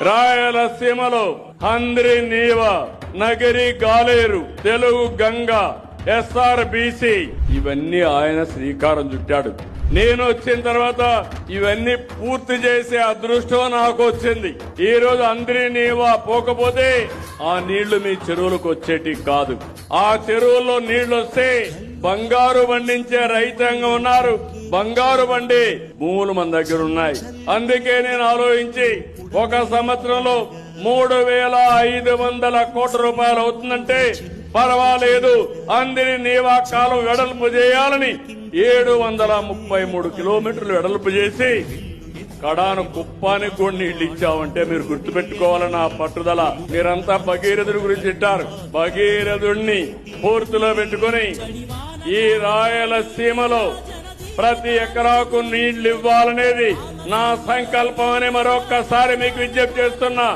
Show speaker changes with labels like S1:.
S1: రాయలసీమలో హంద్రి నీవ, నగరి గాలేరు, తెలుగు గంగ, SRBC ఇవన్నీ ఆయన శ్రీకారం చుట్టాడు. నేను వచ్చిన తర్వాత ఇవన్నీ పూర్తి చేసే అదృష్టం నాకు వచ్చింది. ఈ రోజు అందరి నీవా పోకపోతే ఆ నీళ్లు మీ చెరువులకు వచ్చేటి కాదు. ఆ చెరువుల్లో నీళ్లు వస్తే బంగారు పండించే రైతాంగం ఉన్నారు. బంగారు పండే భూములు మన దగ్గర ఉన్నాయి. అందుకే నేను ఆలోచించి ఒక సంవత్సరంలో 3,500 కోట్ల రూపాయలు అవుతుందంటే పర్వాలేదు, అందరి నీవా కాలం వెడల్పు చేయాలని 733 కిలోమీటర్లు వెడల్పు చేసి కడాను కుప్పానికి కూడా నీళ్లు ఇచ్చామంటే మీరు గుర్తుపెట్టుకోవాలని ఆ పట్టుదల. మీరంతా భగీరథుడి గురించి ఇట్టారు. భగీరథుడిని పూర్తిలో పెట్టుకుని ఈ రాయలసీమలో ప్రతి ఎకరాకు నీళ్లు ఇవ్వాలనేది నా సంకల్పం అని మరొక్కసారి మీకు విజ్ఞప్తి చేస్తున్నా.